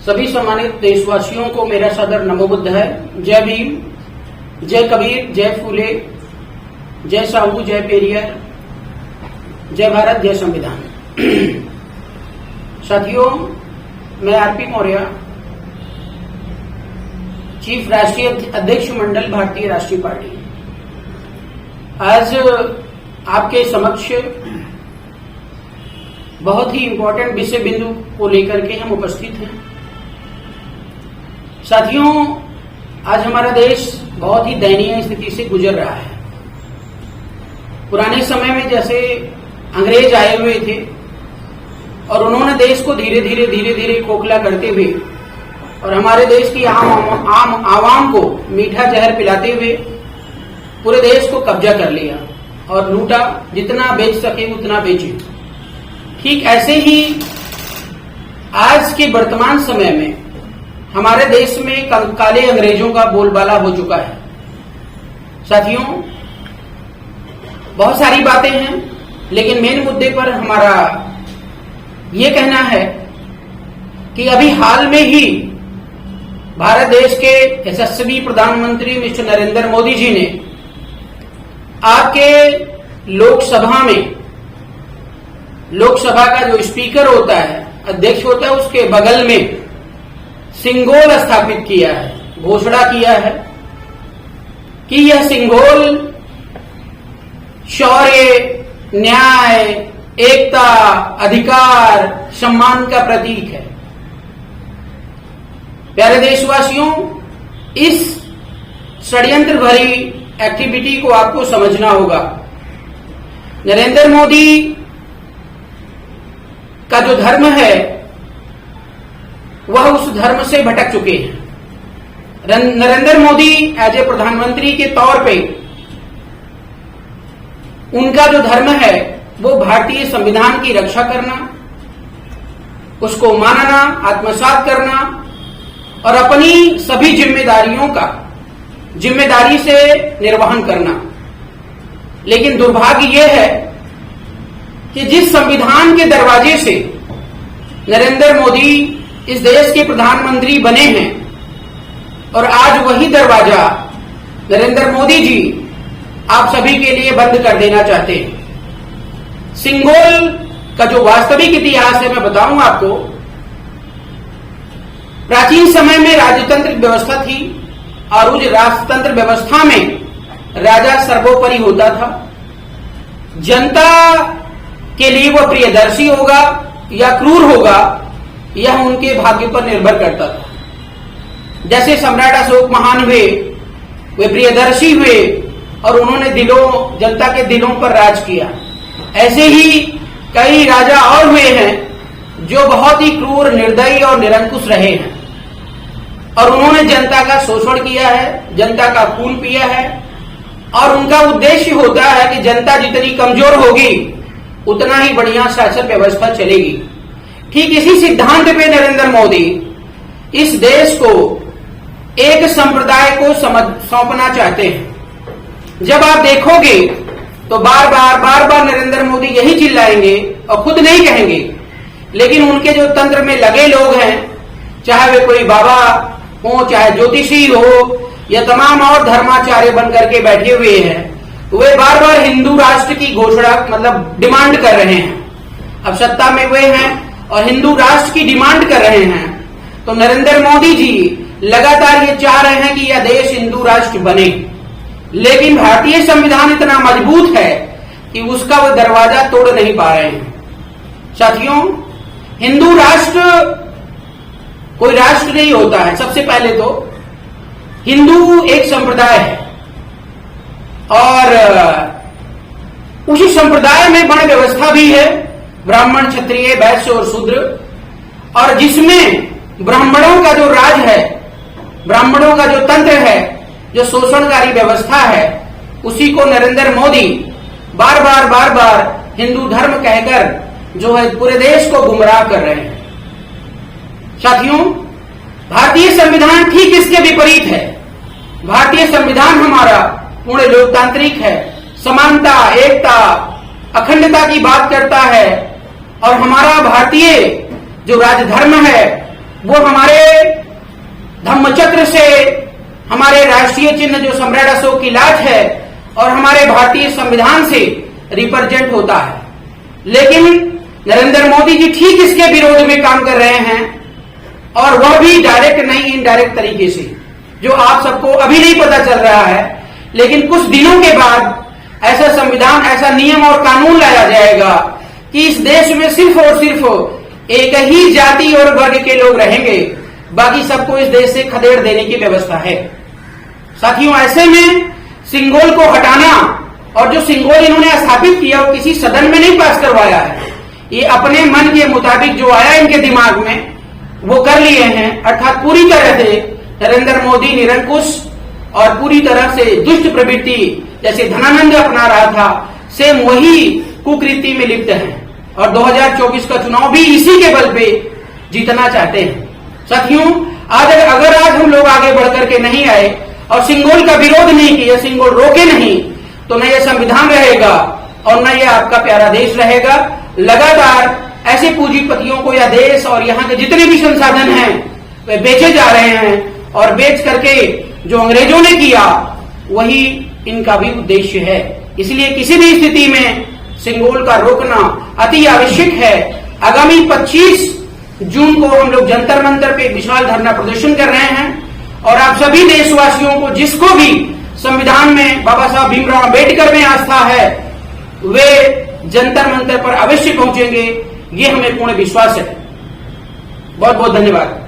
सभी सम्मानित देशवासियों को मेरा सादर नमोबुद्ध है। जय भीम, जय कबीर, जय फूले, जय साहू, जय पेरियर, जय भारत, जय संविधान। साथियों, मैं आरपी मौर्य, चीफ राष्ट्रीय अध्यक्ष मंडल भारतीय राष्ट्रीय पार्टी, आज आपके समक्ष बहुत ही इंपॉर्टेंट विषय बिंदु को लेकर के हम उपस्थित हैं। साथियों, आज हमारा देश बहुत ही दयनीय स्थिति से गुजर रहा है। पुराने समय में जैसे अंग्रेज आए हुए थे और उन्होंने देश को धीरे धीरे खोखला करते हुए और हमारे देश की आम आवाम को मीठा जहर पिलाते हुए पूरे देश को कब्जा कर लिया और लूटा, जितना बेच सके उतना बेचे। ठीक ऐसे ही आज के वर्तमान समय में हमारे देश में काले अंग्रेजों का बोलबाला हो चुका है। साथियों, बहुत सारी बातें हैं, लेकिन मेन मुद्दे पर हमारा ये कहना है कि अभी हाल में ही भारत देश के यशस्वी प्रधानमंत्री मिस्टर नरेंद्र मोदी जी ने आपके लोकसभा का जो स्पीकर होता है, अध्यक्ष होता है, उसके बगल में सिंगोल स्थापित किया है, घोषणा किया है कि यह सिंगोल शौर्य, न्याय, एकता, अधिकार, सम्मान का प्रतीक है। प्यारे देशवासियों, इस षड्यंत्र भरी एक्टिविटी को आपको समझना होगा। नरेंद्र मोदी का जो धर्म है वह उस धर्म से भटक चुके हैं। नरेंद्र मोदी एज ए प्रधानमंत्री के तौर पे उनका जो धर्म है वो भारतीय संविधान की रक्षा करना, उसको मानना, आत्मसात करना और अपनी सभी जिम्मेदारी से निर्वहन करना। लेकिन दुर्भाग्य यह है कि जिस संविधान के दरवाजे से नरेंद्र मोदी इस देश के प्रधानमंत्री बने हैं और आज वही दरवाजा नरेंद्र मोदी जी आप सभी के लिए बंद कर देना चाहते हैं। सिंगोल का जो वास्तविक इतिहास है मैं बताऊं आपको। प्राचीन समय में राजतंत्र व्यवस्था थी और उस राजतंत्र व्यवस्था में राजा सर्वोपरि होता था। जनता के लिए वह प्रियदर्शी होगा या क्रूर होगा, यह उनके भाग्य पर निर्भर करता था। जैसे सम्राट अशोक महान हुए, वे प्रियदर्शी हुए और उन्होंने जनता के दिलों पर राज किया। ऐसे ही कई राजा और हुए हैं जो बहुत ही क्रूर, निर्दयी और निरंकुश रहे हैं और उन्होंने जनता का शोषण किया है, जनता का खून पिया है और उनका उद्देश्य होता है कि जनता जितनी कमजोर होगी उतना ही बढ़िया शासन व्यवस्था चलेगी। ठीक इसी सिद्धांत पे नरेंद्र मोदी इस देश को एक संप्रदाय को सौंपना चाहते हैं। जब आप देखोगे तो बार बार नरेंद्र मोदी यही चिल्लाएंगे और खुद नहीं कहेंगे, लेकिन उनके जो तंत्र में लगे लोग हैं, चाहे वे कोई बाबा हो, चाहे ज्योतिषी हो या तमाम और धर्माचार्य बन करके बैठे हुए हैं, वे बार हिंदू राष्ट्र की घोषणा डिमांड कर रहे हैं। अब सत्ता में वे हैं और हिंदू राष्ट्र की डिमांड कर रहे हैं, तो नरेंद्र मोदी जी लगातार ये चाह रहे हैं कि यह देश हिंदू राष्ट्र बने। लेकिन भारतीय संविधान इतना मजबूत है कि उसका वो दरवाजा तोड़ नहीं पा रहे हैं। साथियों, हिंदू राष्ट्र कोई राष्ट्र नहीं होता है। सबसे पहले तो हिंदू एक संप्रदाय है और उसी संप्रदाय में वर्ण व्यवस्था भी है, ब्राह्मण, क्षत्रिय, वैश्य और शूद्र, और जिसमें ब्राह्मणों का जो राज है, ब्राह्मणों का जो तंत्र है, जो शोषणकारी व्यवस्था है, उसी को नरेंद्र मोदी बार बार हिंदू धर्म कहकर जो है पूरे देश को गुमराह कर रहे हैं। साथियों, भारतीय संविधान ठीक इसके विपरीत है। भारतीय संविधान हमारा पूर्ण लोकतांत्रिक है, समानता, एकता, अखंडता की बात करता है और हमारा भारतीय जो राजधर्म है वो हमारे धम्मचक्र से, हमारे राष्ट्रीय चिन्ह जो सम्राट अशोक की लाट है और हमारे भारतीय संविधान से रिप्रेजेंट होता है। लेकिन नरेंद्र मोदी जी ठीक इसके विरोध में काम कर रहे हैं, और वह भी डायरेक्ट नहीं इनडायरेक्ट तरीके से, जो आप सबको अभी नहीं पता चल रहा है। लेकिन कुछ दिनों के बाद ऐसा संविधान, ऐसा नियम और कानून लाया जाएगा कि इस देश में सिर्फ और सिर्फ एक ही जाति और वर्ग के लोग रहेंगे, बाकी सबको इस देश से खदेड़ देने की व्यवस्था है। साथियों, ऐसे में सिंगोल को हटाना, और जो सिंगोल इन्होंने स्थापित किया वो किसी सदन में नहीं पास करवाया है, ये अपने मन के मुताबिक जो आया इनके दिमाग में वो कर लिए हैं। अर्थात पूरी तरह से नरेंद्र मोदी निरंकुश और पूरी तरह से दुष्ट प्रवृत्ति जैसे धनानंद अपना रहा था, सेम वही कुकृति में लिप्त हैं, और 2024 का चुनाव भी इसी के बल पे जीतना चाहते हैं। साथियों, अगर आज हम लोग आगे बढ़कर के नहीं आए और सिंगोल का विरोध नहीं किया, सिंगोल रोके नहीं, तो न यह संविधान रहेगा और न यह आपका प्यारा देश रहेगा। लगातार ऐसे पूंजीपतियों को यह देश और यहाँ के जितने भी संसाधन हैं वे बेचे जा रहे हैं, और बेच करके जो अंग्रेजों ने किया वही इनका भी उद्देश्य है। इसलिए किसी भी स्थिति में सिंगोल का रोकना अति आवश्यक है। आगामी 25 जून को हम लोग जंतर मंतर पे विशाल धरना प्रदर्शन कर रहे हैं, और आप सभी देशवासियों को, जिसको भी संविधान में बाबा साहब भीमराव अम्बेडकर में आस्था है, वे जंतर मंतर पर अवश्य पहुंचेंगे, ये हमें पूर्ण विश्वास है। बहुत बहुत धन्यवाद।